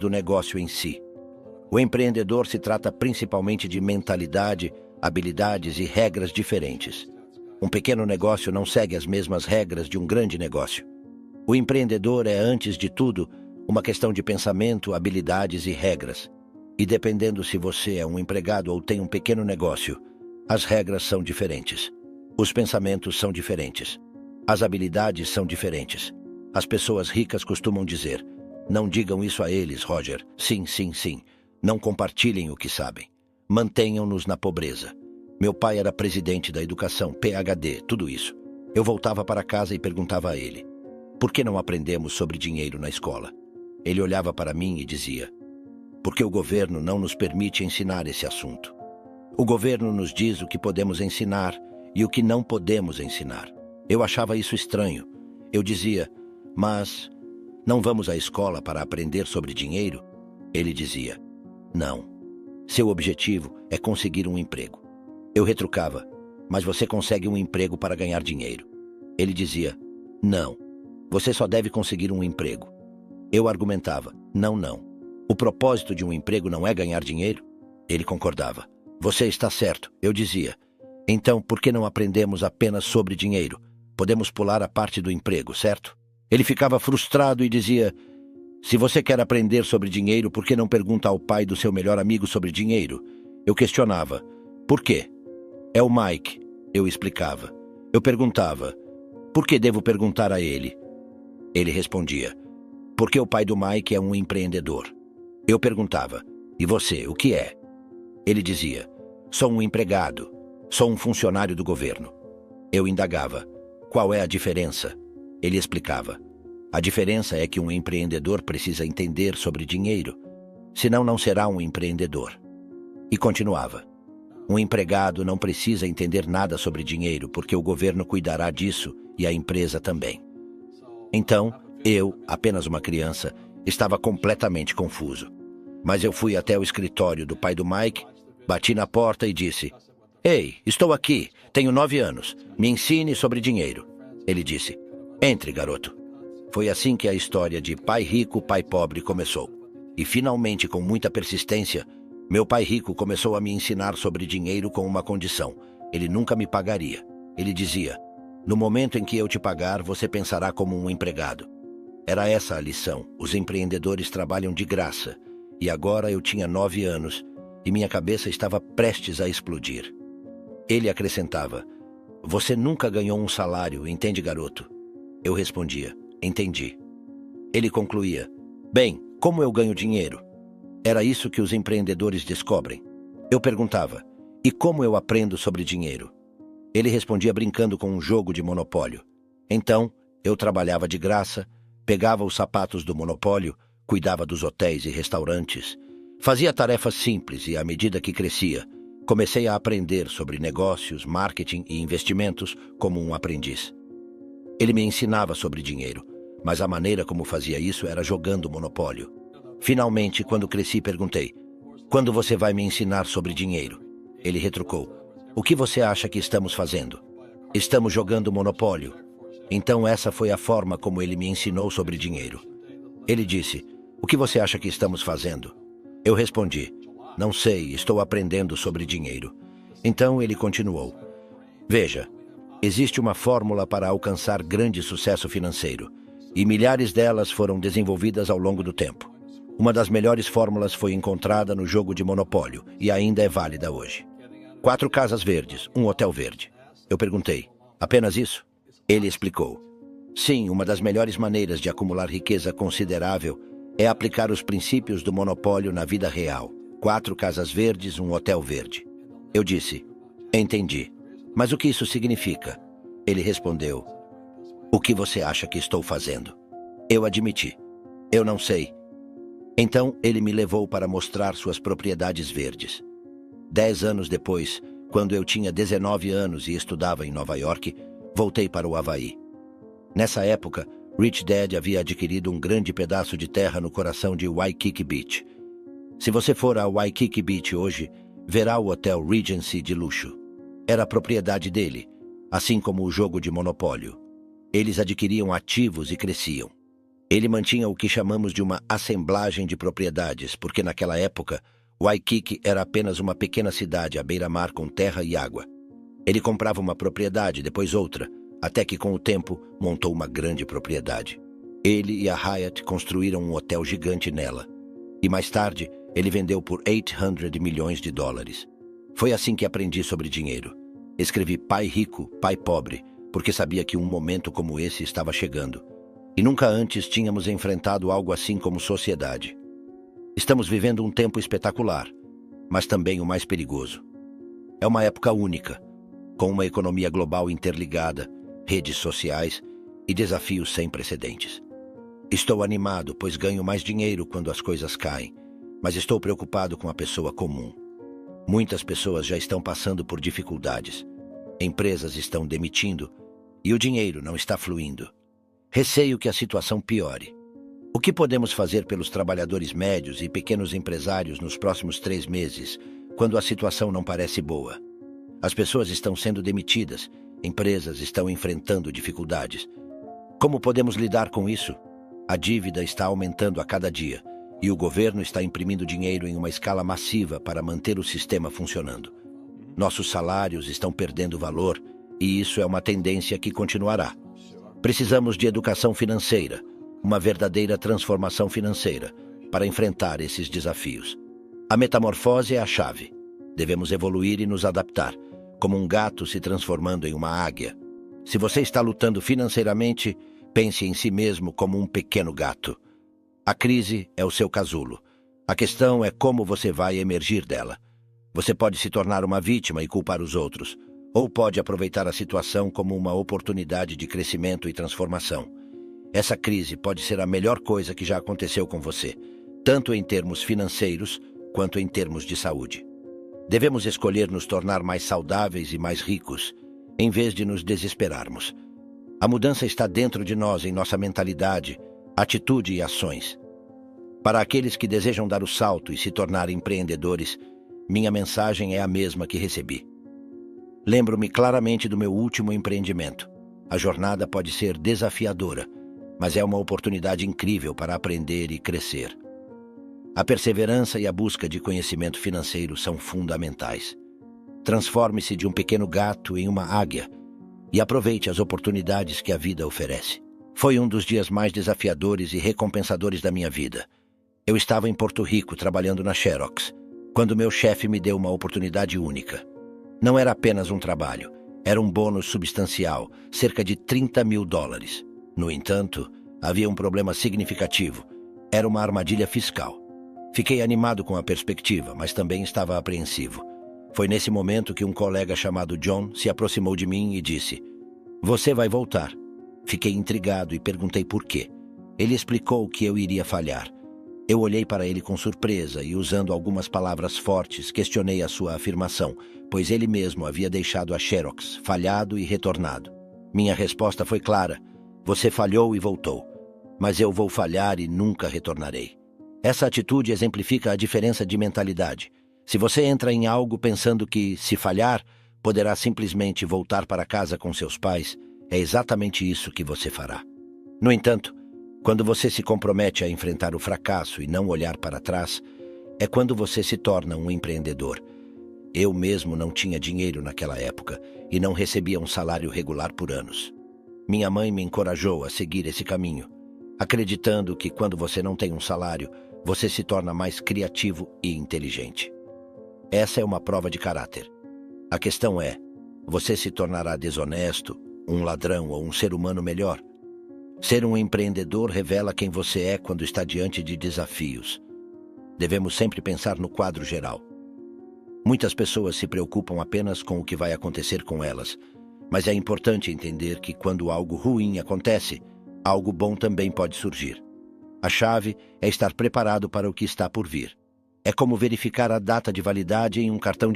do negócio em si. O empreendedor se trata principalmente de mentalidade, habilidades e regras diferentes. Um pequeno negócio não segue as mesmas regras de um grande negócio. O empreendedor é, antes de tudo, uma questão de pensamento, habilidades e regras. E dependendo se você é um empregado ou tem um pequeno negócio, as regras são diferentes. Os pensamentos são diferentes. As habilidades são diferentes. As pessoas ricas costumam dizer: não digam isso a eles, Roger. Sim, sim, sim. Não compartilhem o que sabem. Mantenham-nos na pobreza. Meu pai era presidente da educação, PhD, tudo isso. Eu voltava para casa e perguntava a ele: por que não aprendemos sobre dinheiro na escola? Ele olhava para mim e dizia: porque o governo não nos permite ensinar esse assunto. O governo nos diz o que podemos ensinar e o que não podemos ensinar. Eu achava isso estranho. Eu dizia: mas não vamos à escola para aprender sobre dinheiro? Ele dizia: não. Seu objetivo é conseguir um emprego. Eu retrucava: mas você consegue um emprego para ganhar dinheiro. Ele dizia: não. Você só deve conseguir um emprego. Eu argumentava: não, não. O propósito de um emprego não é ganhar dinheiro? Ele concordava: você está certo. Eu dizia: então por que não aprendemos apenas sobre dinheiro? Podemos pular a parte do emprego, certo? Ele ficava frustrado e dizia: se você quer aprender sobre dinheiro, por que não pergunta ao pai do seu melhor amigo sobre dinheiro? Eu questionava: por quê? É o Mike, eu explicava. Eu perguntava: por que devo perguntar a ele? Ele respondia: porque o pai do Mike é um empreendedor. Eu perguntava: e você, o que é? Ele dizia: sou um empregado, sou um funcionário do governo. Eu indagava: qual é a diferença? Ele explicava: a diferença é que um empreendedor precisa entender sobre dinheiro, senão não será um empreendedor. E continuava: um empregado não precisa entender nada sobre dinheiro, porque o governo cuidará disso e a empresa também. Então, eu, apenas uma criança, estava completamente confuso. Mas eu fui até o escritório do pai do Mike, bati na porta e disse: ei, estou aqui, tenho 9 anos, me ensine sobre dinheiro. Ele disse: entre, garoto. Foi assim que a história de pai rico, pai pobre começou. E finalmente, com muita persistência, meu pai rico começou a me ensinar sobre dinheiro com uma condição: ele nunca me pagaria. Ele dizia: no momento em que eu te pagar, você pensará como um empregado. Era essa a lição: os empreendedores trabalham de graça. E agora eu tinha 9 anos e minha cabeça estava prestes a explodir. Ele acrescentava: você nunca ganhou um salário, entende, garoto? Eu respondia: entendi. Ele concluía: bem, como eu ganho dinheiro? Era isso que os empreendedores descobrem. Eu perguntava: e como eu aprendo sobre dinheiro? Ele respondia brincando com um jogo de monopólio. Então, eu trabalhava de graça, pegava os sapatos do monopólio, cuidava dos hotéis e restaurantes, fazia tarefas simples e, à medida que crescia, comecei a aprender sobre negócios, marketing e investimentos como um aprendiz. Ele me ensinava sobre dinheiro, mas a maneira como fazia isso era jogando monopólio. Finalmente, quando cresci, perguntei: quando você vai me ensinar sobre dinheiro? Ele retrucou: o que você acha que estamos fazendo? Estamos jogando monopólio. Então essa foi a forma como ele me ensinou sobre dinheiro. Ele disse: o que você acha que estamos fazendo? Eu respondi: não sei, estou aprendendo sobre dinheiro. Então ele continuou: veja, existe uma fórmula para alcançar grande sucesso financeiro, e milhares delas foram desenvolvidas ao longo do tempo. Uma das melhores fórmulas foi encontrada no jogo de monopólio e ainda é válida hoje. 4 casas verdes, um hotel verde. Eu perguntei: apenas isso? Ele explicou: sim, uma das melhores maneiras de acumular riqueza considerável é aplicar os princípios do monopólio na vida real. 4 casas verdes, um hotel verde. Eu disse: entendi. Mas o que isso significa? Ele respondeu: o que você acha que estou fazendo? Eu admiti: eu não sei. Então ele me levou para mostrar suas propriedades verdes. 10 anos depois, quando eu tinha 19 anos e estudava em Nova York, voltei para o Havaí. Nessa época, Rich Dad havia adquirido um grande pedaço de terra no coração de Waikiki Beach. Se você for a Waikiki Beach hoje, verá o Hotel Regency de luxo. Era a propriedade dele, assim como o jogo de monopólio. Eles adquiriam ativos e cresciam. Ele mantinha o que chamamos de uma assemblagem de propriedades, porque naquela época, Waikiki era apenas uma pequena cidade à beira-mar com terra e água. Ele comprava uma propriedade, depois outra, até que com o tempo montou uma grande propriedade. Ele e a Hyatt construíram um hotel gigante nela. E mais tarde, ele vendeu por 800 milhões de dólares. Foi assim que aprendi sobre dinheiro. Escrevi Pai Rico, Pai Pobre, porque sabia que um momento como esse estava chegando. E nunca antes tínhamos enfrentado algo assim como sociedade. Estamos vivendo um tempo espetacular, mas também o mais perigoso. É uma época única, com uma economia global interligada, redes sociais e desafios sem precedentes. Estou animado, pois ganho mais dinheiro quando as coisas caem, mas estou preocupado com a pessoa comum. Muitas pessoas já estão passando por dificuldades. Empresas estão demitindo e o dinheiro não está fluindo. Receio que a situação piore. O que podemos fazer pelos trabalhadores médios e pequenos empresários nos próximos 3 meses, quando a situação não parece boa? As pessoas estão sendo demitidas, empresas estão enfrentando dificuldades. Como podemos lidar com isso? A dívida está aumentando a cada dia e o governo está imprimindo dinheiro em uma escala massiva para manter o sistema funcionando. Nossos salários estão perdendo valor e isso é uma tendência que continuará. Precisamos de educação financeira, uma verdadeira transformação financeira, para enfrentar esses desafios. A metamorfose é a chave. Devemos evoluir e nos adaptar, como um gato se transformando em uma águia. Se você está lutando financeiramente, pense em si mesmo como um pequeno gato. A crise é o seu casulo. A questão é como você vai emergir dela. Você pode se tornar uma vítima e culpar os outros, ou pode aproveitar a situação como uma oportunidade de crescimento e transformação. Essa crise pode ser a melhor coisa que já aconteceu com você, tanto em termos financeiros quanto em termos de saúde. Devemos escolher nos tornar mais saudáveis e mais ricos, em vez de nos desesperarmos. A mudança está dentro de nós, em nossa mentalidade, atitude e ações. Para aqueles que desejam dar o salto e se tornar empreendedores, minha mensagem é a mesma que recebi. Lembro-me claramente do meu último empreendimento. A jornada pode ser desafiadora, mas é uma oportunidade incrível para aprender e crescer. A perseverança e a busca de conhecimento financeiro são fundamentais. Transforme-se de um pequeno gato em uma águia e aproveite as oportunidades que a vida oferece. Foi um dos dias mais desafiadores e recompensadores da minha vida. Eu estava em Porto Rico trabalhando na Xerox, quando meu chefe me deu uma oportunidade única. Não era apenas um trabalho, era um bônus substancial, cerca de 30 mil dólares. No entanto, havia um problema significativo. Era uma armadilha fiscal. Fiquei animado com a perspectiva, mas também estava apreensivo. Foi nesse momento que um colega chamado John se aproximou de mim e disse: "Você vai voltar." Fiquei intrigado e perguntei por quê. Ele explicou que eu iria falhar. Eu olhei para ele com surpresa e, usando algumas palavras fortes, questionei a sua afirmação, pois ele mesmo havia deixado a Xerox, falhado e retornado. Minha resposta foi clara: "Você falhou e voltou, mas eu vou falhar e nunca retornarei." Essa atitude exemplifica a diferença de mentalidade. Se você entra em algo pensando que, se falhar, poderá simplesmente voltar para casa com seus pais, é exatamente isso que você fará. No entanto, quando você se compromete a enfrentar o fracasso e não olhar para trás, é quando você se torna um empreendedor. Eu mesmo não tinha dinheiro naquela época e não recebia um salário regular por anos. Minha mãe me encorajou a seguir esse caminho, acreditando que quando você não tem um salário, você se torna mais criativo e inteligente. Essa é uma prova de caráter. A questão é: você se tornará desonesto, um ladrão ou um ser humano melhor? Ser um empreendedor revela quem você é quando está diante de desafios. Devemos sempre pensar no quadro geral. Muitas pessoas se preocupam apenas com o que vai acontecer com elas, mas é importante entender que quando algo ruim acontece, algo bom também pode surgir. A chave é estar preparado para o que está por vir. É como verificar a data de validade em um cartão